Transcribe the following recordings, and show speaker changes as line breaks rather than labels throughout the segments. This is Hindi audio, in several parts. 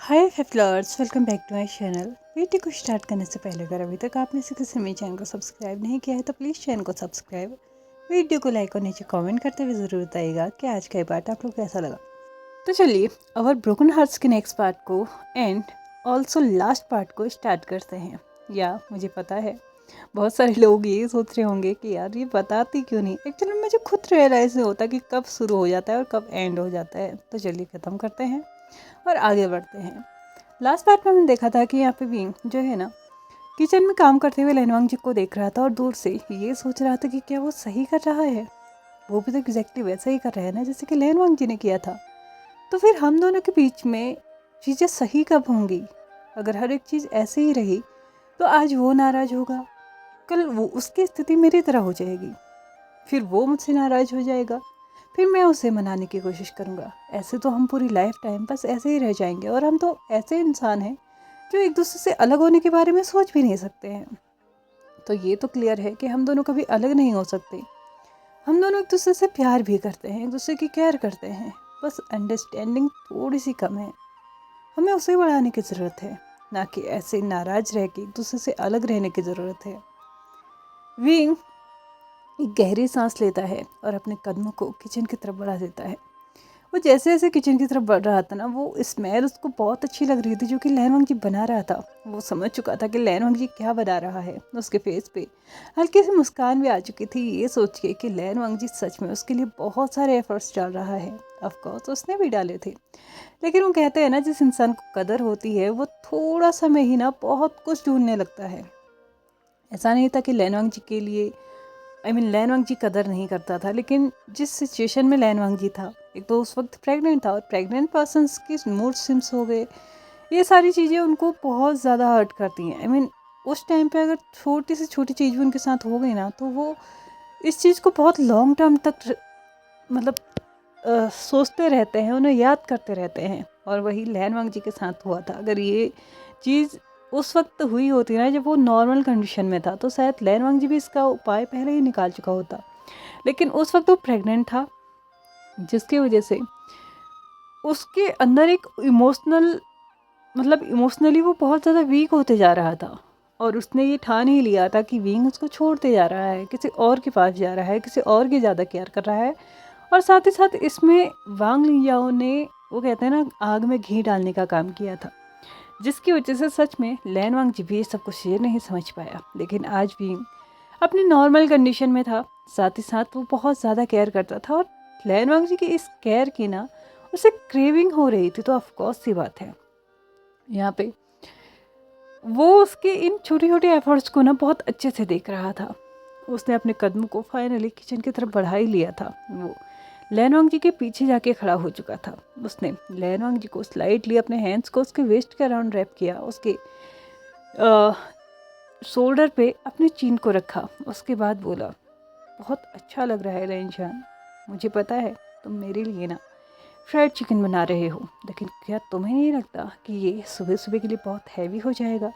Hi flowers, welcome back to my channel. Video को स्टार्ट करने से पहले अगर अभी तक आपने से किसी मेरे चैनल को सब्सक्राइब नहीं किया है तो प्लीज़ चैनल को सब्सक्राइब, वीडियो को लाइक और नीचे कमेंट करते हुए ज़रूर बताइएगा कि आज का ये पार्ट आप लोग को कैसा लगा। तो चलिए अवर ब्रोकन हार्ट्स के नेक्स्ट पार्ट को एंड ऑल्सो लास्ट पार्ट को स्टार्ट करते हैं। या मुझे पता है बहुत सारे लोग ये सोच रहे होंगे कि यार ये बताती क्यों नहीं। एक्चुअली मुझे खुद रियलाइज़ नहीं होता कि कब शुरू हो जाता है और कब एंड हो जाता है। तो चलिए ख़त्म करते हैं और आगे बढ़ते हैं। लास्ट पार्ट में हमने देखा था कि यहाँ पे विंग जो है ना किचन में काम करते हुए लेनवांग जी को देख रहा था और दूर से ये सोच रहा था कि क्या वो सही कर रहा है। वो भी तो एग्जैक्टली वैसा ही कर रहा है ना जैसे कि लेनवांग जी ने किया था। तो फिर हम दोनों के बीच में चीज़ें सही कब होंगी? अगर हर एक चीज़ ऐसे ही रही तो आज वो नाराज़ होगा, कल वो उसकी स्थिति मेरी तरह हो जाएगी, फिर वो मुझसे नाराज़ हो जाएगा, फिर मैं उसे मनाने की कोशिश करूँगा। ऐसे तो हम पूरी लाइफ टाइम बस ऐसे ही रह जाएंगे और हम तो ऐसे इंसान हैं जो एक दूसरे से अलग होने के बारे में सोच भी नहीं सकते हैं। तो ये तो क्लियर है कि हम दोनों कभी अलग नहीं हो सकते। हम दोनों एक दूसरे से प्यार भी करते हैं, एक दूसरे की केयर करते हैं, बस अंडरस्टैंडिंग थोड़ी सी कम है। हमें उसे बढ़ाने की ज़रूरत है, ना कि ऐसे नाराज़ रह के एक दूसरे से अलग रहने की ज़रूरत है। विंग एक गहरी सांस लेता है और अपने कदमों को किचन की तरफ बढ़ा देता है। वो जैसे जैसे किचन की तरफ बढ़ रहा था ना, वो स्मेल उसको बहुत अच्छी लग रही थी जो कि लैनवांग जी बना रहा था। वो समझ चुका था कि लैनवांग जी क्या बना रहा है। उसके फेस पे हल्की सी मुस्कान भी आ चुकी थी, ये सोच के कि लैनवांग जी सच में उसके लिए बहुत सारे एफर्ट्स डाल रहा है। ऑफकोर्स उसने भी डाले थे, लेकिन वो कहते हैं ना जिस इंसान को कदर होती है वो थोड़ा सा में ही ना बहुत कुछ ढूंढने लगता है। ऐसा नहीं था कि लैनवांग जी के लिए लैनवांग जी कदर नहीं करता था, लेकिन जिस सिचुएशन में लैनवांग जी था, एक तो उस वक्त प्रेग्नेंट था और प्रेग्नेंट पर्सन्स की मूड स्विंग्स हो गए, ये सारी चीज़ें उनको बहुत ज़्यादा हर्ट करती हैं। उस टाइम पे अगर छोटी से छोटी चीज़ भी उनके साथ हो गई ना तो वो इस चीज़ को बहुत लॉन्ग टर्म तक मतलब सोचते रहते हैं, उन्हें याद करते रहते हैं। और वही लैनवांग जी के साथ हुआ था। अगर ये चीज़ उस वक्त हुई होती ना जब वो नॉर्मल कंडीशन में था तो शायद लैनवांग जी भी इसका उपाय पहले ही निकाल चुका होता, लेकिन उस वक्त वो प्रेग्नेंट था, जिसकी वजह से उसके अंदर एक इमोशनली वो बहुत ज़्यादा वीक होते जा रहा था। और उसने ये ठान ही लिया था कि विंग उसको छोड़ते जा रहा है, किसी और के पास जा रहा है, किसी और की ज़्यादा केयर कर रहा है। और साथ ही साथ इसमें वांग लिंजाओ ने, वो कहते हैं ना, आग में घी डालने का काम किया था, जिसकी वजह से सच में लैनवांग जी भी सब कुछ ये नहीं समझ पाया। लेकिन आज भी अपनी नॉर्मल कंडीशन में था, साथ ही साथ वो बहुत ज़्यादा केयर करता था और लैनवांग जी की इस केयर की ना उसे क्रेविंग हो रही थी। तो ऑफकोर्स सी बात है, यहाँ पे वो उसके इन छोटे छोटे एफर्ट्स को ना बहुत अच्छे से देख रहा था। उसने अपने कदम को फाइनली किचन की तरफ बढ़ा ही लिया था। वो लैनवांग जी के पीछे जाके खड़ा हो चुका था। उसने लैनवांग जी को स्लाइटली अपने हैंड्स को उसके वेस्ट के अराउंड रैप किया, उसके शोल्डर पे अपने चीन को रखा। उसके बाद बोला, बहुत अच्छा लग रहा है रैनशान, मुझे पता है तुम मेरे लिए ना फ्राइड चिकन बना रहे हो, लेकिन क्या तुम्हें नहीं लगता कि ये सुबह सुबह के लिए बहुत हैवी हो जाएगा?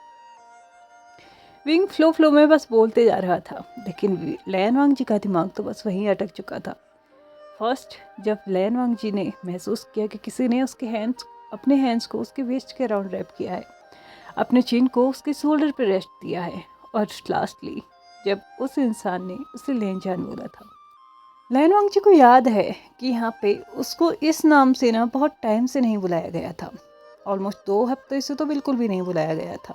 विंग फ्लो में बस बोलते जा रहा था, लेकिन लैनवांग जी का दिमाग तो बस वहीं अटक चुका था। फर्स्ट जब लैनवांग जी ने महसूस किया कि किसी ने अपने हैंड्स को उसके वेस्ट के अराउंड रैप किया है, अपने चिन को उसके शोल्डर पर रेस्ट दिया है, और लास्टली जब उस इंसान ने उसे लेनजान बोला था। लैनवांग जी को याद है कि यहाँ पे उसको इस नाम से ना बहुत टाइम से नहीं बुलाया गया था। ऑलमोस्ट 2 हफ्ते से तो बिल्कुल भी नहीं बुलाया गया था।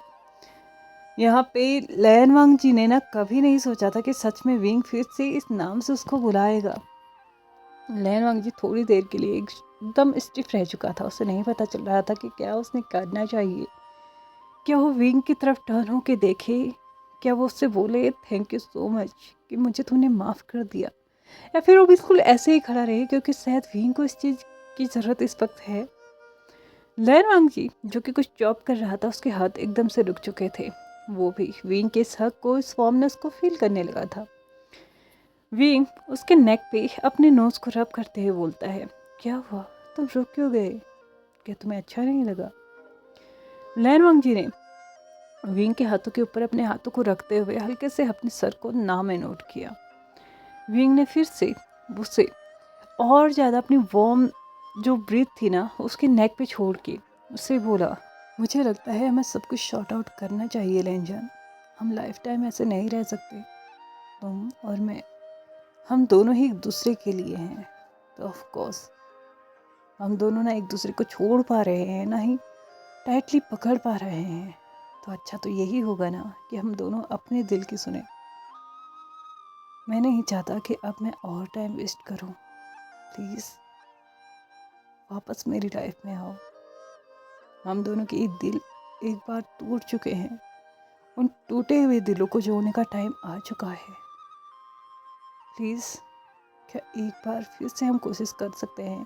यहाँ पे लैनवांग जी ने ना कभी नहीं सोचा था कि सच में विंग फिर से इस नाम से उसको बुलाएगा। लैनवांग जी थोड़ी देर के लिए एकदम स्टिफ रह चुका था। उसे नहीं पता चल रहा था कि क्या उसने करना चाहिए। क्या वो विंग की तरफ टर्न होके देखे, क्या वो उससे बोले थैंक यू सो मच कि मुझे तूने माफ़ कर दिया, या फिर वो बिल्कुल ऐसे ही खड़ा रहे क्योंकि शायद विंग को इस चीज़ की ज़रूरत इस वक्त है। लैनवांग जी जो कि कुछ जॉब कर रहा था, उसके हाथ एकदम से रुक चुके थे। वो भी विंग के इस हक को, इस वार्मनेस को फील करने लगा था। विंग उसके नेक पे अपने नोज को रब करते हुए बोलता है, क्या हुआ, तुम रुक क्यों गए? क्या तुम्हें अच्छा नहीं लगा? लैनवांग जी ने विंग के हाथों के ऊपर अपने हाथों को रखते हुए हल्के से अपने सर को ना में नोट किया। विंग ने फिर से उसे और ज़्यादा अपनी वार्म जो ब्रीथ थी ना उसके नेक पे छोड़ के उससे बोला, मुझे लगता है हमें सब कुछ शॉर्ट आउट करना चाहिए लेंजन। हम लाइफ टाइम ऐसे नहीं रह सकते। तुम और मैं, हम दोनों ही एक दूसरे के लिए हैं। तो ऑफ कोर्स हम दोनों ना एक दूसरे को छोड़ पा रहे हैं, ना ही टाइटली पकड़ पा रहे हैं। तो अच्छा तो यही होगा ना कि हम दोनों अपने दिल की सुने। मैं नहीं चाहता कि अब मैं और टाइम वेस्ट करूं। प्लीज़ वापस मेरी लाइफ में आओ। हम दोनों के ये दिल एक बार टूट चुके हैं। उन टूटे हुए दिलों को जोड़ने का टाइम आ चुका है। प्लीज़ क्या एक बार फिर से हम कोशिश कर सकते हैं?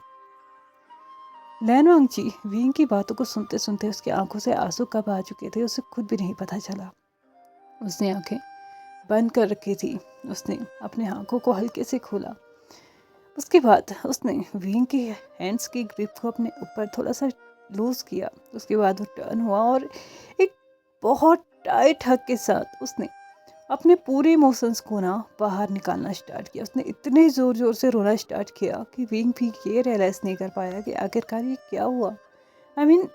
लैनवांग जी विंग की बातों को सुनते सुनते उसकी आंखों से आंसू कब आ चुके थे उसे खुद भी नहीं पता चला। उसने आंखें बंद कर रखी थी। उसने अपने आंखों को हल्के से खोला। उसके बाद उसने विंग की हैंड्स की ग्रिप को अपने ऊपर थोड़ा सा लूज किया। उसके बाद वो टर्न हुआ और एक बहुत टाइट हग के साथ उसने अपने पूरे इमोशंस को ना बाहर निकालना स्टार्ट किया। उसने इतने ज़ोर ज़ोर से रोना स्टार्ट किया कि विंग भी ये रियलाइज़ नहीं कर पाया कि आखिरकार ये क्या हुआ। I mean,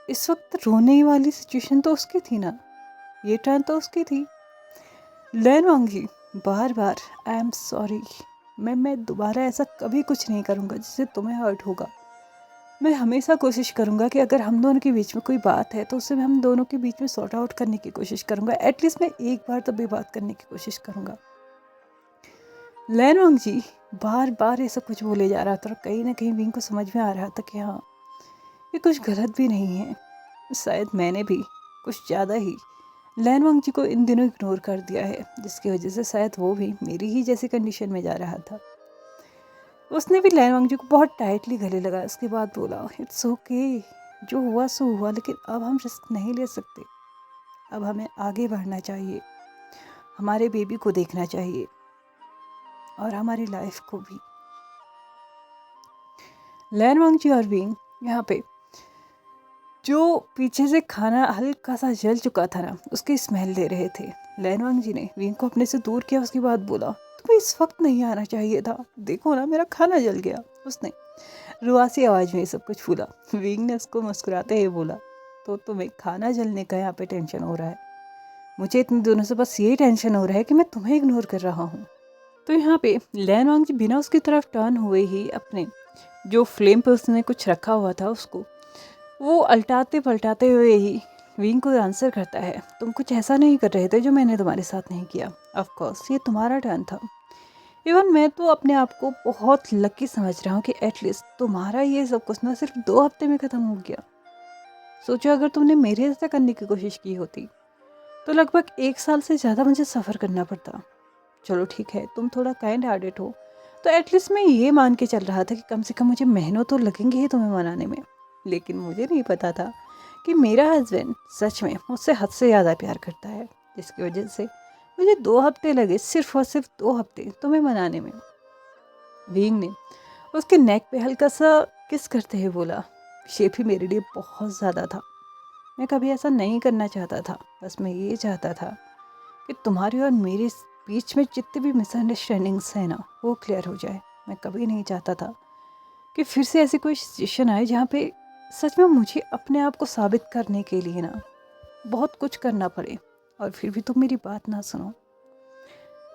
इस वक्त रोने वाली सिचुएशन तो उसकी थी ना, ये टर्न तो उसकी थी। लैनवांग जी बार बार आई एम सॉरी, मैं दोबारा ऐसा कभी कुछ नहीं करूँगा जिससे तुम्हें हर्ट होगा। मैं हमेशा कोशिश करूँगा कि अगर हम दोनों के बीच में कोई बात है तो उसे हम दोनों के बीच में सॉर्ट आउट करने की कोशिश करूँगा। एटलीस्ट मैं एक बार तो भी बात करने की कोशिश करूँगा। लैनवांग जी बार बार ऐसा कुछ बोले जा रहा था और कहीं ना कहीं विंग को समझ में आ रहा था कि हाँ ये कुछ गलत भी नहीं है। शायद मैंने भी कुछ ज़्यादा ही लैनवांग जी को इन दिनों इग्नोर कर दिया है, जिसकी वजह से शायद वो भी मेरी ही जैसी कंडीशन में जा रहा था। उसने भी लैनवांग जी को बहुत टाइटली गले लगाया। उसके बाद बोला, इट्स ओके, जो हुआ सो हुआ, लेकिन अब हम रिस्क नहीं ले सकते। अब हमें आगे बढ़ना चाहिए, हमारे बेबी को देखना चाहिए और हमारी लाइफ को भी। लैनवांग जी और विंग यहाँ पे जो पीछे से खाना हल्का सा जल चुका था ना, उसकी स्मेल ले रहे थे। लैनवांग जी ने विंग को अपने से दूर किया। उसके बाद बोला, तुम्हें इस वक्त नहीं आना चाहिए था, देखो ना मेरा खाना जल गया। उसने रुआसी आवाज़ में सब कुछ बोला। विंग ने उसको मुस्कुराते हुए बोला, तो तुम्हें खाना जलने का यहाँ पे टेंशन हो रहा है? मुझे इतने दिनों से बस यही टेंशन हो रहा है कि मैं तुम्हें इग्नोर कर रहा हूँ। तो यहाँ पे लैनवांग जी बिना उसकी तरफ टर्न हुए ही अपने जो फ्लेम पे उसने कुछ रखा हुआ था उसको वो अल्टाते पलटाते हुए ही विंग को आंसर करता है, तुम कुछ ऐसा नहीं कर रहे थे जो मैंने तुम्हारे साथ नहीं किया। ऑफ कोर्स ये तुम्हारा टर्न था। इवन मैं तो अपने आप को बहुत लकी समझ रहा हूँ कि एटलीस्ट तुम्हारा ये सब कुछ ना सिर्फ 2 हफ्ते में ख़त्म हो गया। सोचो अगर तुमने मेरे जैसा करने की कोशिश की होती तो लगभग 1 साल से ज़्यादा मुझे सफ़र करना पड़ता। चलो ठीक है, तुम थोड़ा काइंड हार्टेड हो तो एटलीस्ट मैं ये मान के चल रहा था कि कम से कम मुझे महीनों तो लगेंगे ही तुम्हें मनाने में। लेकिन मुझे नहीं पता था कि मेरा हस्बैंड सच में मुझसे हद से ज़्यादा प्यार करता है, जिसकी वजह से मुझे 2 हफ्ते लगे, सिर्फ और सिर्फ 2 हफ्ते तुम्हें मनाने में। विंग ने उसके नेक पे हल्का सा किस करते हुए बोला, ये भी मेरे लिए बहुत ज़्यादा था। मैं कभी ऐसा नहीं करना चाहता था, बस मैं ये चाहता था कि तुम्हारी और मेरे बीच में जितनी भी मिसअंडरस्टैंडिंग्स हैं ना वो क्लियर हो जाए। मैं कभी नहीं चाहता था कि फिर से ऐसी कोई सिचुएशन आए जहाँ पे सच में मुझे अपने आप को साबित करने के लिए ना बहुत कुछ करना पड़े और फिर भी तुम मेरी बात ना सुनो।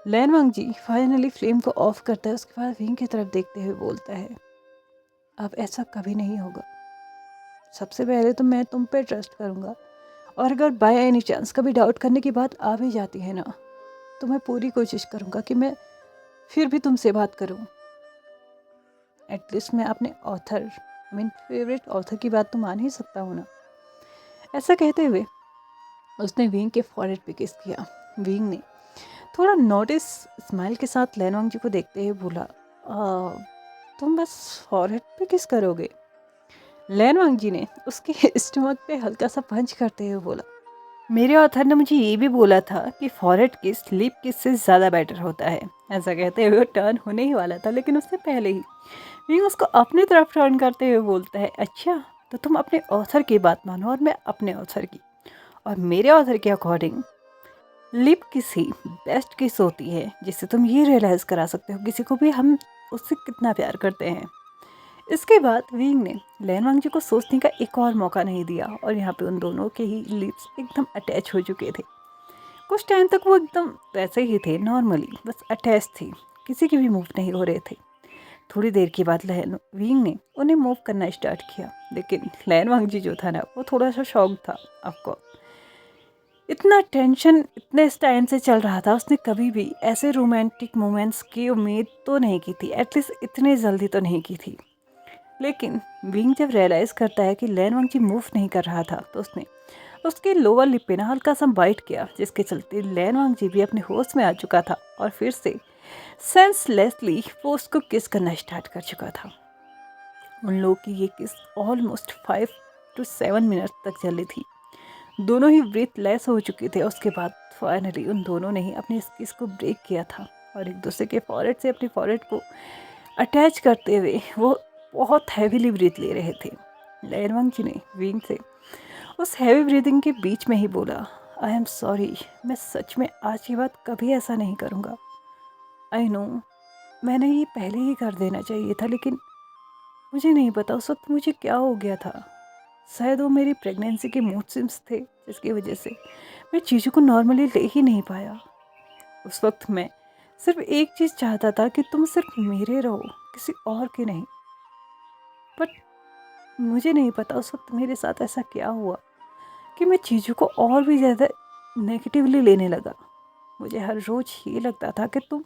लैनवांग जी फाइनली फ्लेम को ऑफ करता है। उसके बाद विंग की तरफ देखते हुए बोलता है, अब ऐसा कभी नहीं होगा। सबसे पहले तो मैं तुम पे ट्रस्ट करूँगा और अगर बाय एनी चांस कभी डाउट करने की बात आ भी जाती है ना तो मैं पूरी कोशिश करूँगा कि मैं फिर भी तुमसे बात करूँ। एटलीस्ट मैं अपने ऑथर फेवरेट ऑथर की बात तो मान ही सकता हूँ ना। ऐसा कहते हुए उसने विंग के फॉरहेड पे किस किया। विंग ने थोड़ा नोटिस स्माइल के साथ लैनवांग जी को देखते हुए बोला, तुम बस फॉरहेड पे किस करोगे? लैनवांग जी ने उसके स्टमक पे हल्का सा पंच करते हुए बोला, मेरे ऑथर ने मुझे ये भी बोला था कि फॉरहेड किस लिप किस से ज़्यादा बेटर होता है। ऐसा कहते हुए वो टर्न होने ही वाला था, लेकिन उससे पहले ही विंग उसको अपनी तरफ टर्न करते हुए बोलता है, अच्छा तो तुम अपने ऑथर की बात मानो और मैं अपने ऑथर की। और मेरे ऑथर के अकॉर्डिंग लिप किस ही बेस्ट किस होती है जिससे तुम ये रियलाइज़ करा सकते हो किसी को भी हम उससे कितना प्यार करते हैं। इसके बाद विंग ने लैन वांगजी को सोचने का एक और मौका नहीं दिया और यहाँ पे उन दोनों के ही लिप्स एकदम अटैच हो चुके थे। कुछ टाइम तक वो एकदम वैसे ही थे, नॉर्मली बस अटैच थे, किसी की भी मूव नहीं हो रहे थे। थोड़ी देर के बाद लैन विंग ने उन्हें मूव करना स्टार्ट किया, लेकिन लैन वांगजी जो था ना वो थोड़ा सा शॉक था। आपको इतना टेंशन इतने टाइम से चल रहा था, उसने कभी भी ऐसे रोमांटिक मोमेंट्स की उम्मीद तो नहीं की थी, एटलीस्ट इतने जल्दी तो नहीं की थी। लेकिन विंग जब रियलाइज़ करता है कि लैन वांगजी मूव नहीं कर रहा था, तो उसने उसके लोअर लिप पे ना हल्का सा बाइट किया, जिसके चलते लैन वांगजी भी अपने होश में आ चुका था और फिर से सेंसलेसली वो उसको किस करना स्टार्ट कर चुका था। उन लोगों की ये किस ऑलमोस्ट 5 to 7 मिनट तक चली थी। दोनों ही ब्रीथ लेस हो चुके थे। उसके बाद फाइनली उन दोनों ने ही अपनी किस को ब्रेक किया था और एक दूसरे के फॉरहेड से अपनी फॉरहेड को अटैच करते हुए वो बहुत हैवीली ब्रीथ ले रहे थे। लैन वांगजी ने विंग से उस हैवी ब्रीदिंग के बीच में ही बोला, आई एम सॉरी, मैं सच में आज की बात कभी ऐसा नहीं करूँगा। आई नो मैंने ये पहले ही कर देना चाहिए था, लेकिन मुझे नहीं पता उस वक्त मुझे क्या हो गया था। शायद वो मेरी प्रेगनेंसी के मूड स्विंग्स थे, जिसकी वजह से मैं चीज़ों को नॉर्मली ले ही नहीं पाया। उस वक्त मैं सिर्फ एक चीज़ चाहता था कि तुम सिर्फ मेरे रहो, किसी और के नहीं। बट मुझे नहीं पता उस वक्त मेरे साथ ऐसा क्या हुआ कि मैं चीज़ों को और भी ज़्यादा नेगेटिवली लेने लगा। मुझे हर रोज़ ये लगता था कि तुम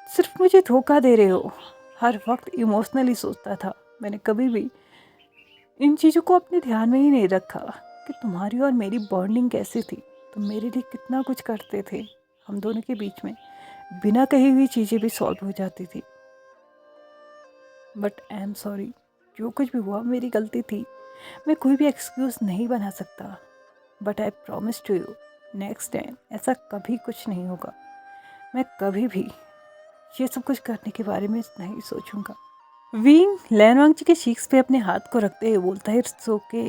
सिर्फ मुझे धोखा दे रहे हो। हर वक्त इमोशनली सोचता था। मैंने कभी भी इन चीज़ों को अपने ध्यान में ही नहीं रखा कि तुम्हारी और मेरी बॉन्डिंग कैसी थी। तुम मेरे लिए कितना कुछ करते थे। हम दोनों के बीच में बिना कही हुई चीज़ें भी सॉल्व हो जाती थी। बट आई एम सॉरी, जो कुछ भी हुआ मेरी गलती थी। मैं कोई भी एक्सक्यूज़ नहीं बना सकता। But I promise to you, next time ऐसा कभी कुछ नहीं होगा। मैं कभी भी ये सब कुछ करने के बारे में नहीं सोचूंगा। विंग लैन वांगजी के शीक्स पे अपने हाथ को रखते हुए बोलता है, इट्स ओके,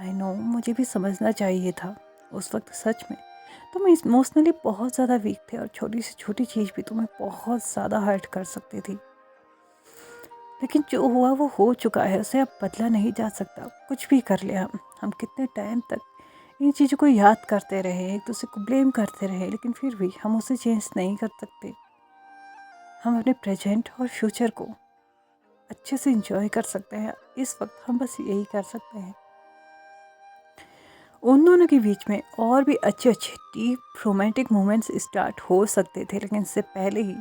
आई नो मुझे भी समझना चाहिए था। उस वक्त सच में तुम इमोशनली बहुत ज़्यादा वीक थे और छोटी से छोटी चीज़ भी तुम्हें बहुत ज़्यादा हर्ट कर सकती थी। लेकिन जो हुआ वो हो चुका है, उसे अब बदला नहीं जा सकता। कुछ भी कर ले हम कितने टाइम तक इन चीज़ों को याद करते रहे, एक दूसरे को ब्लेम करते रहे, लेकिन फिर भी हम उसे चेंज नहीं कर सकते। हम अपने प्रेजेंट और फ्यूचर को अच्छे से इंजॉय कर सकते हैं। इस वक्त हम बस यही कर सकते हैं। उन दोनों के बीच में और भी अच्छे अच्छे डीप रोमांटिक मोमेंट्स स्टार्ट हो सकते थे, लेकिन इससे पहले ही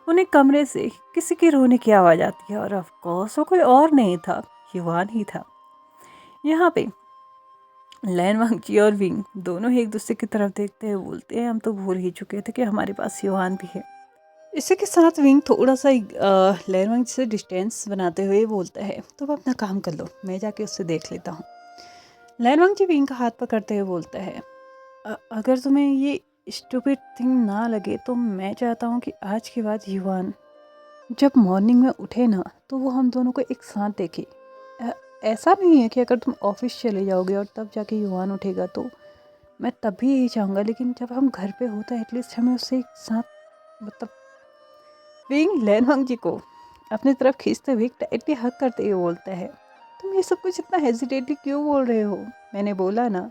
उन्हें कमरे से किसी के रोने की आवाज़ आती है और ऑफ कोर्स वो कोई और नहीं था, युवान ही था। यहाँ पे लैन वांगजी और विंग दोनों ही एक दूसरे की तरफ देखते हुए बोलते हैं, हम तो भूल ही चुके थे कि हमारे पास युवान भी है। इसी के साथ विंग थोड़ा सा लैन वांगजी से डिस्टेंस बनाते हुए बोलता है, तुम अपना काम कर लो, मैं जाके उससे देख लेता हूँ। लैन वांगजी विंग का हाथ पकड़ते हुए बोलता है, अगर तुम्हें ये स्टूपिड थिंग ना लगे तो मैं चाहता हूँ कि आज के बाद युवान जब मॉर्निंग में उठे ना तो वो हम दोनों को एक साथ देखे। ऐसा नहीं है कि अगर तुम ऑफिस चले जाओगे और तब जाके युवान उठेगा तो मैं तब भी यही चाहूँगा, लेकिन जब हम घर पे होता है एटलीस्ट हमें उससे एक साथ मतलब विंग लैन वांगजी को अपनी तरफ खींचते हुए टाइटली हक करते हुए बोलता है, तुम ये सब कुछ इतना हेजिटेटली क्यों बोल रहे हो? मैंने बोला ना,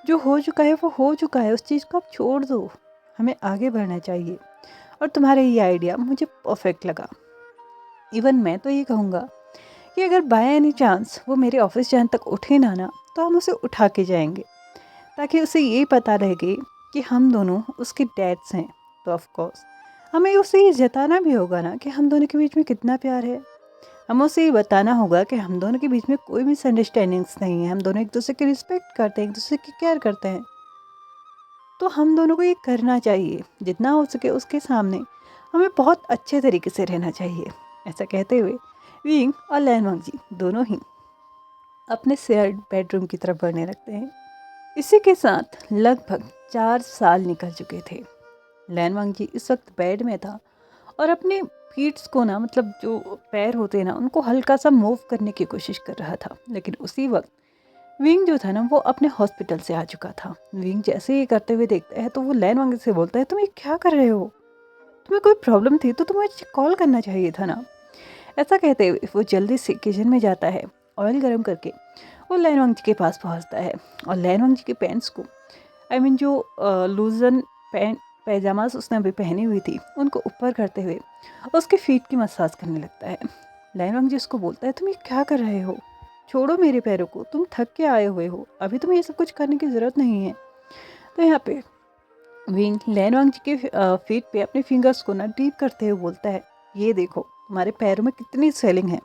जो हो चुका है वो हो चुका है, उस चीज़ को आप छोड़ दो, हमें आगे बढ़ना चाहिए। और तुम्हारा ये आइडिया मुझे परफेक्ट लगा। इवन मैं तो ये कहूँगा कि अगर बाय एनी चांस वो मेरे ऑफिस जाने तक उठे ना तो हम उसे उठा के जाएंगे, ताकि उसे ये पता लगे कि हम दोनों उसके डैड्स हैं। तो ऑफ कोर्स हमें उसे ये जताना भी होगा ना कि हम दोनों के बीच में कितना प्यार है। हमें उसे ये बताना होगा कि हम दोनों के बीच में कोई मिसअंडरस्टैंडिंग्स नहीं है, हम दोनों एक दूसरे की रिस्पेक्ट करते हैं, एक दूसरे की केयर करते हैं। तो हम दोनों को ये करना चाहिए, जितना हो सके उसके सामने हमें बहुत अच्छे तरीके से रहना चाहिए। ऐसा कहते हुए विंग और लैन वांगजी दोनों ही अपने शेयर्ड बेडरूम की तरफ बढ़ने लगते हैं। इसी के साथ लगभग 4 साल निकल चुके थे। लैन वांगजी इस वक्त बेड में था और अपने फीट्स को ना मतलब जो पैर होते हैं ना उनको हल्का सा मूव करने की कोशिश कर रहा था। लेकिन उसी वक्त विंग जो था ना वो अपने हॉस्पिटल से आ चुका था। विंग जैसे ही करते हुए देखता है तो वो लैन वांगजी से बोलता है, तुम ये क्या कर रहे हो? तुम्हें कोई प्रॉब्लम थी तो तुम्हें कॉल करना चाहिए था ना। ऐसा कहते हुए वो जल्दी से किचन में जाता है। ऑयल गर्म करके वो लैनवांग जी के पास पहुंचता है और लैनवांग जी के पैंट्स को जो लूजन पैंट पैजामास उसने अभी पहनी हुई थी उनको ऊपर करते हुए उसके फीट की मसाज करने लगता है। लैनवांग जी उसको बोलता है, तुम ये क्या कर रहे हो, छोड़ो मेरे पैरों को, तुम थक के आए हुए हो, अभी तुम्हें ये सब कुछ करने की ज़रूरत नहीं है। तो यहाँ पे विंग लैनवांग जी के फीट पे अपने फिंगर्स को ना डीप करते हुए बोलता है, ये देखो तुम्हारे पैरों में कितनी स्वेलिंग है,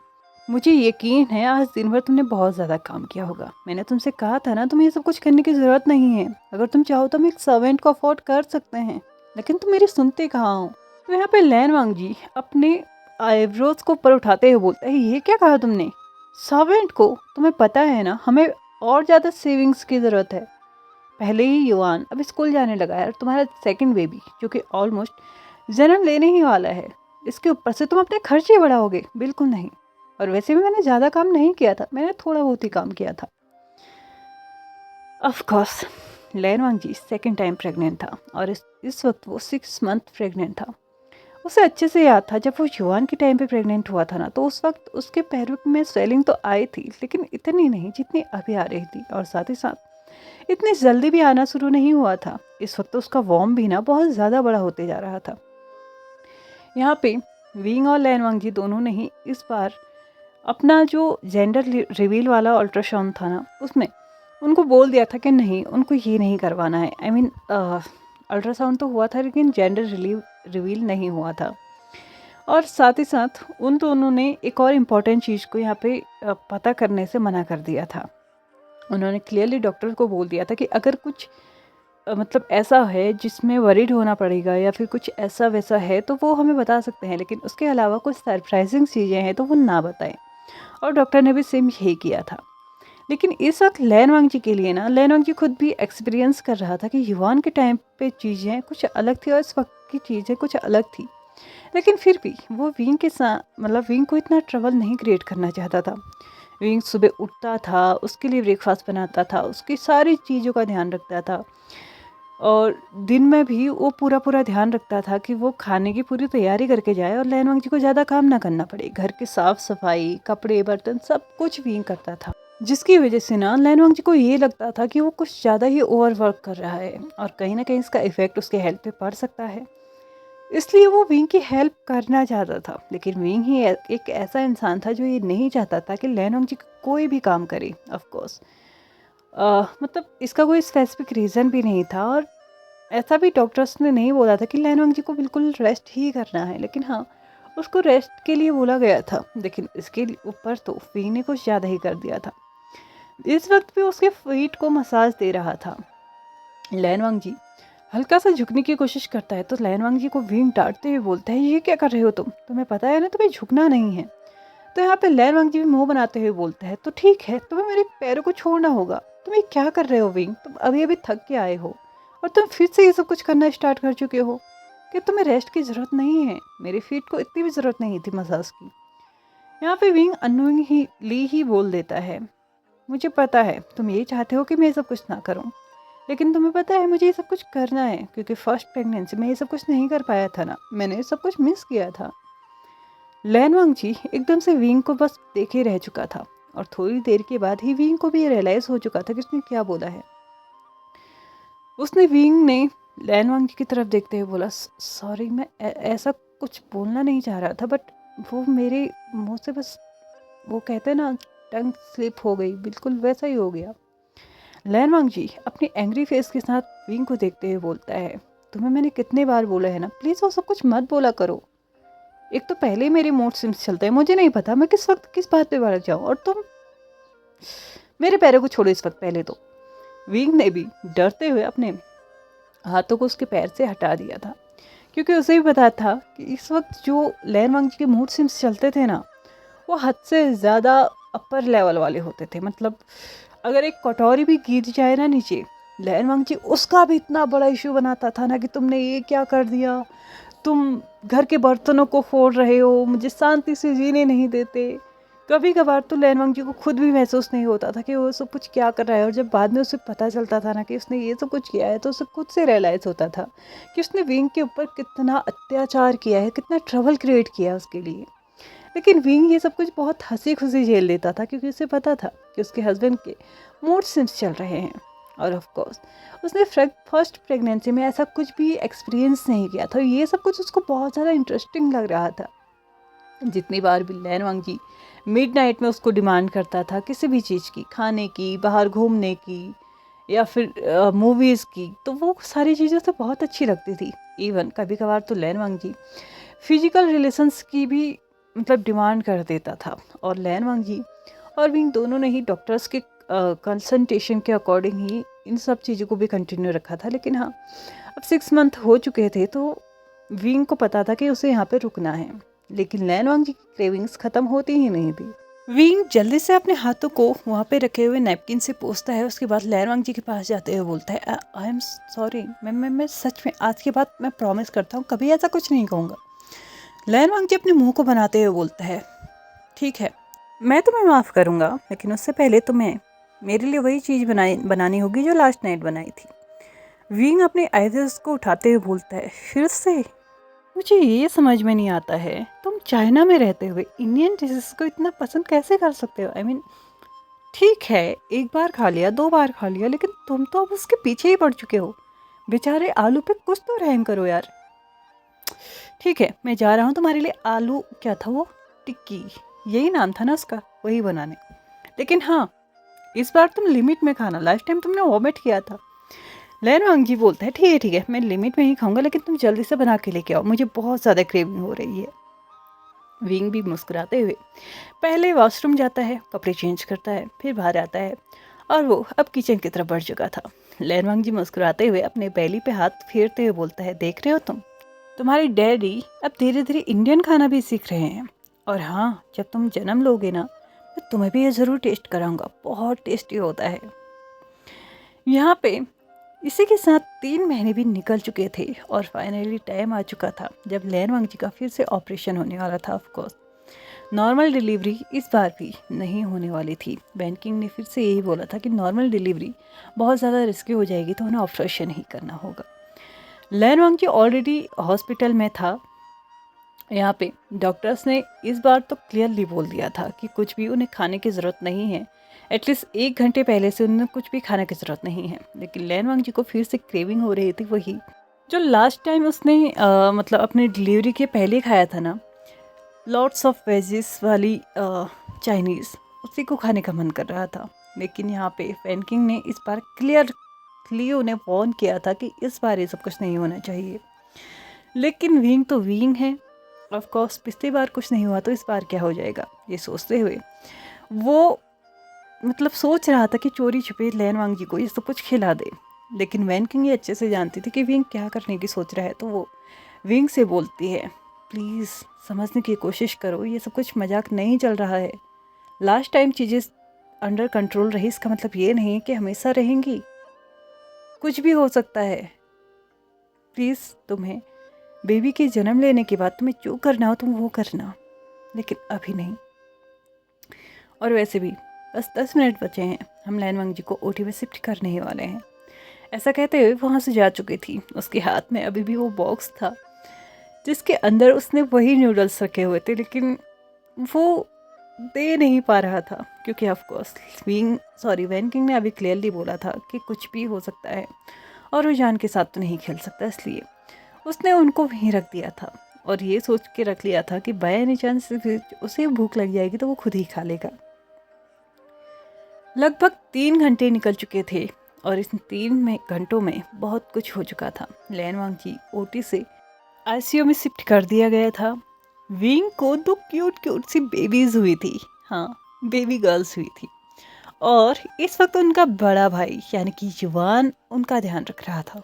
मुझे यकीन है आज दिन भर तुमने बहुत ज़्यादा काम किया होगा। मैंने तुमसे कहा था ना तुम्हें ये सब कुछ करने की ज़रूरत नहीं है, अगर तुम चाहो तो हम एक सर्वेंट को अफोर्ड कर सकते हैं, लेकिन तुम मेरी सुनते कहाँ हो। तो यहाँ पे लैनवांग जी अपने आईब्रोज को ऊपर उठाते हुए बोलते हैं, ये क्या कहा तुमने, सर्वेंट को? तुम्हें पता है ना हमें और ज़्यादा सेविंग्स की ज़रूरत है। पहले ही युवान अब स्कूल जाने लगा है और तुम्हारा सेकंड बेबी जो कि ऑलमोस्ट जन्म लेने ही वाला है, इसके ऊपर से तुम अपने खर्चे बढ़ाओगे? बिल्कुल नहीं। और वैसे भी मैंने ज़्यादा काम नहीं किया था, मैंने थोड़ा बहुत ही काम किया था। ऑफ कोर्स लैनवांग जी सेकंड टाइम प्रेग्नेंट था और इस वक्त वो 6 मंथ प्रेग्नेंट था। उसे अच्छे से याद था जब वो युवान के टाइम पे प्रेग्नेंट हुआ था ना, तो उस वक्त उसके पैरों में स्वेलिंग तो आई थी लेकिन इतनी नहीं जितनी अभी आ रही थी, और साथ ही साथ इतनी जल्दी भी आना शुरू नहीं हुआ था। इस वक्त तो उसका वॉर्म भी ना बहुत ज़्यादा बड़ा होते जा रहा था। यहाँ पे विंग और लैनवांग जी दोनों ने ही इस बार अपना जो जेंडर रिवील वाला अल्ट्रासाउंड था ना, उसमें उनको बोल दिया था कि नहीं, उनको ये नहीं करवाना है। अल्ट्रासाउंड तो हुआ था लेकिन जेंडर रिवील नहीं हुआ था। और साथ ही साथ उन दोनों ने एक और इम्पॉर्टेंट चीज़ को यहाँ पे पता करने से मना कर दिया था। उन्होंने क्लियरली डॉक्टर को बोल दिया था कि अगर कुछ ऐसा है जिसमें वरीड होना पड़ेगा या फिर कुछ ऐसा वैसा है तो वो हमें बता सकते हैं, लेकिन उसके अलावा कुछ सरप्राइजिंग चीज़ें हैं तो वो ना बताएं। और डॉक्टर ने भी सेम यही किया था। लेकिन इस वक्त लैनवांग जी के लिए ना, लैनवांग जी खुद भी एक्सपीरियंस कर रहा था कि युवान के टाइम पे चीज़ें कुछ अलग थी और इस वक्त की चीज़ें कुछ अलग थी। लेकिन फिर भी वो विंग के साथ विंग को इतना ट्रबल नहीं क्रिएट करना चाहता था। विंग सुबह उठता था, उसके लिए ब्रेकफास्ट बनाता था, उसकी सारी चीज़ों का ध्यान रखता था और दिन में भी वो पूरा ध्यान रखता था कि वो खाने की पूरी तैयारी करके जाए और लैनवांग जी को ज़्यादा काम ना करना पड़े। घर की साफ़ सफाई, कपड़े, बर्तन सब कुछ विंग करता था, जिसकी वजह से ना लैनवांग जी को ये लगता था कि वो कुछ ज़्यादा ही ओवरवर्क कर रहा है और कहीं ना कहीं इसका इफ़ेक्ट उसके हेल्थ पे पड़ सकता है। इसलिए वो विंग की हेल्प करना चाहता था, लेकिन विंग ही एक ऐसा इंसान था जो ये नहीं चाहता था कि लैनवांग जी कोई भी काम करे। ऑफ कोर्स इसका कोई स्पेसिफिक रीज़न भी नहीं था और ऐसा भी डॉक्टर्स ने नहीं बोला था कि लैनवांग जी को बिल्कुल रेस्ट ही करना है, लेकिन हाँ, उसको रेस्ट के लिए बोला गया था। लेकिन इसके ऊपर तो विंग ने कुछ ज़्यादा ही कर दिया था। इस वक्त भी उसके फीट को मसाज दे रहा था। लैनवांग जी हल्का सा झुकने की कोशिश करता है तो लैनवांग जी को विंग डांटते हुए बोलता है, ये क्या कर रहे हो तुम, तुम्हें पता है ना तुम्हें झुकना नहीं है। तो यहाँ पे लैनवांग जी भी मुंह बनाते हुए बोलता है, तो ठीक है, तुम्हें मेरे पैरों को छोड़ना होगा। तुम ये क्या कर रहे हो विंग, तुम अभी अभी थक के आए हो और तुम फिर से ये सब कुछ करना स्टार्ट कर चुके हो कि तुम्हें रेस्ट की ज़रूरत नहीं है। मेरे फीट को इतनी भी ज़रूरत नहीं थी मसाज की। यहाँ पे विंग अननोइंगली ही बोल देता है, मुझे पता है तुम ये चाहते हो कि मैं ये सब कुछ ना करूं, लेकिन तुम्हें पता है मुझे ये सब कुछ करना है क्योंकि फर्स्ट प्रेगनेंसी में ये सब कुछ नहीं कर पाया था ना, मैंने ये सब कुछ मिस किया था। लैनवांग जी एकदम से विंग को बस देखे रह चुका था और थोड़ी देर के बाद ही विंग को भी ये रियलाइज़ हो चुका था कि उसने क्या बोला है। विंग ने लैनवांग जी की तरफ देखते हुए बोला, सॉरी, मैं ऐसा कुछ बोलना नहीं चाह रहा था, बट वो मेरे मुंह से बस, वो कहते हैं ना, टंग स्लिप हो गई, बिल्कुल वैसा ही हो गया। लैनवांग जी अपनी एंग्री फेस के साथ विंग को देखते हुए बोलता है, तुम्हें मैंने कितने बार बोला है ना, प्लीज़ वो सब कुछ मत बोला करो। एक तो पहले ही मेरे मूड स्विंग्स चलते हैं, मुझे नहीं पता मैं किस वक्त किस बात पे भड़क जाऊँ, और तुम मेरे पैरों को छोड़ो इस वक्त। पहले तो विंग ने भी डरते हुए अपने हाथों को उसके पैर से हटा दिया था, क्योंकि उसे भी पता था कि इस वक्त जो लैनवांग जी के मूड स्विंग्स चलते थे ना, वो हद से ज़्यादा अपर लेवल वाले होते थे। अगर एक कटोरी भी गिर जाए ना नीचे, लैनवांग जी उसका भी इतना बड़ा इशू बनाता था ना कि तुमने ये क्या कर दिया, तुम घर के बर्तनों को फोड़ रहे हो, मुझे शांति से जीने नहीं देते। कभी कभार तो लैनवांग जी को खुद भी महसूस नहीं होता था कि वो सब कुछ क्या कर रहा है, और जब बाद में उसे पता चलता था ना कि उसने ये सब कुछ किया है, तो उसे खुद से रियलाइज़ होता था कि उसने विंग के ऊपर कितना अत्याचार किया है, कितना ट्रबल क्रिएट किया है उसके लिए। लेकिन विंग ये सब कुछ बहुत हंसी खुशी झेल लेता था, क्योंकि उसे पता था कि उसके हस्बैंड के मूड स्विंग्स चल रहे हैं। और ऑफ कोर्स उसने फर्स्ट प्रेगनेंसी में ऐसा कुछ भी एक्सपीरियंस नहीं किया था। ये सब कुछ उसको बहुत ज़्यादा इंटरेस्टिंग लग रहा था। जितनी बार भी लैन वांगजी मिडनाइट में उसको डिमांड करता था किसी भी चीज़ की, खाने की, बाहर घूमने की, या फिर मूवीज़ की, तो वो सारी चीज़ें तो बहुत अच्छी लगती थी। इवन कभी कभार तो लैन वांगजी फिजिकल रिलेशंस की भी मतलब डिमांड कर देता था। और लैन वांगजी और विंग दोनों ने ही डॉक्टर्स के कंसल्टेशन के अकॉर्डिंग ही इन सब चीज़ों को भी कंटिन्यू रखा था। लेकिन हाँ, अब 6 मंथ हो चुके थे तो विंग को पता था कि उसे यहाँ पे रुकना है। लेकिन लैन वांगजी की क्रेविंग्स ख़त्म होती ही नहीं थी। विंग जल्दी से अपने हाथों को वहाँ पे रखे हुए नैपकिन से पोंछता है। उसके बाद लैन वांगजी के पास जाते हुए बोलता है, आई एम सॉरी, मैं सच में आज के बाद मैं प्रॉमिस करता हूँ कभी ऐसा कुछ नहीं कहूँगा। लैन वांगजी अपने मुंह को बनाते हुए बोलता है, ठीक है, मैं तुम्हें माफ़ करूँगा, लेकिन उससे पहले तुम्हें मेरे लिए वही चीज़ बनानी होगी जो लास्ट नाइट बनाई थी। विंग अपने आइज़ को उठाते हुए बोलता है, फिर से? मुझे ये समझ में नहीं आता है, तुम चाइना में रहते हुए इंडियन डिशेस को इतना पसंद कैसे कर सकते हो? आई मीन, ठीक है, एक बार खा लिया, 2 बार खा लिया, लेकिन तुम तो अब उसके पीछे ही पड़ चुके हो। बेचारे आलू पे कुछ तो रहम करो यार। ठीक है, मैं जा रहा हूँ तुम्हारे लिए आलू, क्या था वो, टिक्की, यही नाम था ना उसका, वही बनाने। लेकिन हाँ, इस बार तुम लिमिट में खाना, लास्ट टाइम तुमने वॉमिट किया था। लैन वांगजी बोलता है, ठीक है, मैं लिमिट में ही खाऊंगा, लेकिन तुम जल्दी से बना के लेके आओ, मुझे बहुत ज़्यादा क्रेविंग हो रही है। विंग भी मुस्कुराते हुए पहले वॉशरूम जाता है, कपड़े चेंज करता है, फिर बाहर आता है और वो अब किचन की तरफ बढ़ चुका था। लैन वांगजी मुस्कुराते हुए अपने बैली पे हाथ फेरते हुए बोलता है, देख रहे हो तुम्हारी डैडी अब धीरे धीरे इंडियन खाना भी सीख रहे हैं। और हाँ, जब तुम जन्म लोगे ना, मैं तुम्हें भी ये ज़रूर टेस्ट कराऊंगा, बहुत टेस्टी होता है। यहाँ पे इसी के साथ 3 महीने भी निकल चुके थे और फाइनली टाइम आ चुका था जब लैन वांगजी का फिर से ऑपरेशन होने वाला था। ऑफ कोर्स नॉर्मल डिलीवरी इस बार भी नहीं होने वाली थी। वैन किंग ने फिर से यही बोला था कि नॉर्मल डिलीवरी बहुत ज़्यादा रिस्की हो जाएगी, तो उन्हें ऑपरेशन ही करना होगा। लैन वांगजी ऑलरेडी हॉस्पिटल में था। यहाँ पे डॉक्टर्स ने इस बार तो क्लियरली बोल दिया था कि कुछ भी उन्हें खाने की ज़रूरत नहीं है। एटलीस्ट 1 घंटे पहले से उन्हें कुछ भी खाने की ज़रूरत नहीं है। लेकिन लैन वांगजी को फिर से क्रेविंग हो रही थी, वही जो लास्ट टाइम उसने मतलब अपने डिलीवरी के पहले खाया था ना, लॉट्स ऑफ वेजिस वाली चाइनीज़, उसी को खाने का मन कर रहा था। लेकिन यहाँ पे वैन किंग ने इस बार क्लियरली उन्हें वार्न किया था कि इस बार ये सब कुछ नहीं होना चाहिए। लेकिन विंग तो विंग है, ऑफ कोर्स पिछली बार कुछ नहीं हुआ तो इस बार क्या हो जाएगा, ये सोचते हुए वो मतलब सोच रहा था कि चोरी छुपे लैन वांगजी को ये सब कुछ खिला दे। लेकिन वैन किंग ये अच्छे से जानती थी कि विंग क्या करने की सोच रहा है, तो वो विंग से बोलती है, प्लीज़ समझने की कोशिश करो, ये सब कुछ मजाक नहीं चल रहा है। लास्ट टाइम चीज़ें अंडर कंट्रोल रही, इसका मतलब ये नहीं कि हमेशा रहेंगी, कुछ भी हो सकता है। प्लीज़, तुम्हें बेबी के जन्म लेने के बाद तुम्हें जो करना हो तुम वो करना, लेकिन अभी नहीं। और वैसे भी बस 10 मिनट बचे हैं, हम लैन वांगजी को ओटी में शिफ्ट करने ही वाले हैं। ऐसा कहते हुए वहाँ से जा चुकी थी। उसके हाथ में अभी भी वो बॉक्स था जिसके अंदर उसने वही नूडल्स रखे हुए थे, लेकिन वो दे नहीं पा रहा था क्योंकि ऑफ कोर्स वैन किंग ने अभी क्लियरली बोला था कि कुछ भी हो सकता है और वो जान के साथ तो नहीं खेल सकता, इसलिए उसने उनको वहीं रख दिया था और ये सोच के रख लिया था कि बाय एनी चांस उसे भूख लग जाएगी तो वो खुद ही खा लेगा। लगभग 3 घंटे निकल चुके थे और इस 3 घंटों में बहुत कुछ हो चुका था। लैन वांगजी ओटी से आईसीयू में शिफ्ट कर दिया गया था। विंग को 2 क्यूट सी बेबीज हुई थी, हाँ, बेबी गर्ल्स हुई थी। और इस वक्त उनका बड़ा भाई यानी कि युवान उनका ध्यान रख रहा था।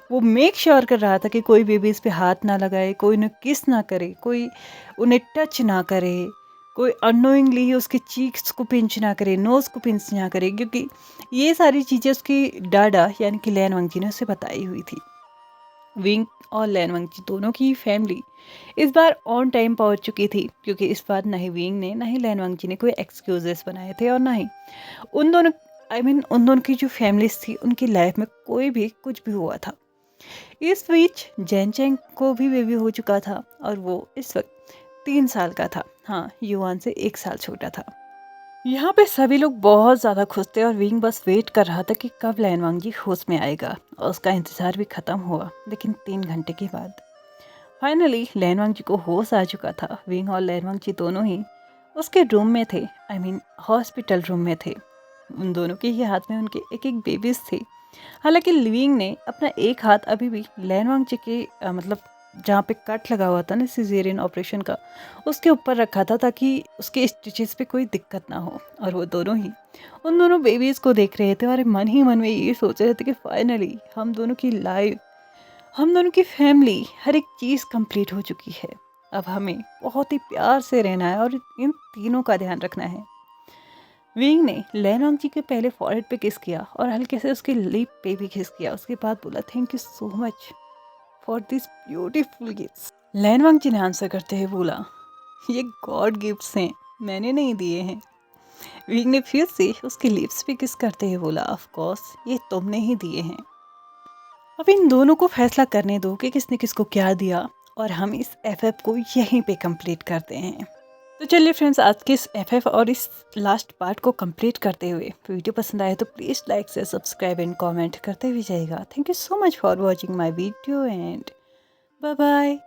वो मेक श्योर कर रहा था कि कोई बेबीज पे हाथ ना लगाए, कोई उन्हें किस ना करे, कोई उन्हें टच ना करे, कोई अननोइंगली ही उसके चीक्स को पिंच ना करे, नोज़ को पिंच ना करे, क्योंकि ये सारी चीज़ें उसकी डाडा यानी कि लैन वांगजी ने उसे बताई हुई थी। विंग और लैन वांगजी दोनों की फैमिली इस बार ऑन टाइम पहुंच चुकी थी, क्योंकि इस बार ना ही विंग ने ना ही लैन वांगजी ने कोई एक्सक्यूजेस बनाए थे और ना ही उन दोनों की जो फैमिलीज थी उनकी लाइफ में कोई भी कुछ भी हुआ था। इस बीच जैन चैंग को भी बेबी हो चुका था और वो इस वक्त 3 साल का था। हाँ, युआन से 1 साल छोटा था। यहाँ पे सभी लोग बहुत ज़्यादा खुश थे और विंग बस वेट कर रहा था कि कब लैनवांग जी होश में आएगा, और उसका इंतज़ार भी ख़त्म हुआ। लेकिन 3 घंटे के बाद फाइनली लैनवांग जी को होश आ चुका था। विंग और लैनवांग जी दोनों ही उसके रूम में थे, आई मीन हॉस्पिटल रूम में थे। उन दोनों के ही हाथ में उनके एक एक बेबीज थे। हालांकि लिविंग ने अपना एक हाथ अभी भी लैनवांग जी के मतलब जहाँ पे कट लगा हुआ था ना सिजेरियन ऑपरेशन का, उसके ऊपर रखा था ताकि उसके स्टिचेस पे कोई दिक्कत ना हो। और वो दोनों ही उन दोनों बेबीज़ को देख रहे थे और मन ही मन में ये सोच रहे थे कि फाइनली हम दोनों की लाइफ, हम दोनों की फैमिली, हर एक चीज़ कंप्लीट हो चुकी है। अब हमें बहुत ही प्यार से रहना है और इन तीनों का ध्यान रखना है। विंग ने लैनवांग जी के पहले फॉरहेड पे किस किया और हल्के से उसके लिप पे भी किस किया। उसके बाद बोला thank you so much for this beautiful gifts. लैनवांग जी ने आंसर करते हुए बोला ये गॉड गिफ्ट्स हैं, मैंने नहीं दिए हैं। विंग ने फिर से उसके लिप्स पे किस करते हुए बोला ऑफ कोर्स ये तुमने ही दिए हैं। अब इन दोनों को फैसला करने दो कि किसने किसको क्या दिया, और हम इस एफएफ को यहीं पे कंप्लीट करते हैं। तो चलिए फ्रेंड्स, आज के इस एफएफ और इस लास्ट पार्ट को कंप्लीट करते हुए वीडियो पसंद आए तो प्लीज़ लाइक से सब्सक्राइब एंड कमेंट करते हुए जाइएगा। Thank you so much for watching my video and bye bye.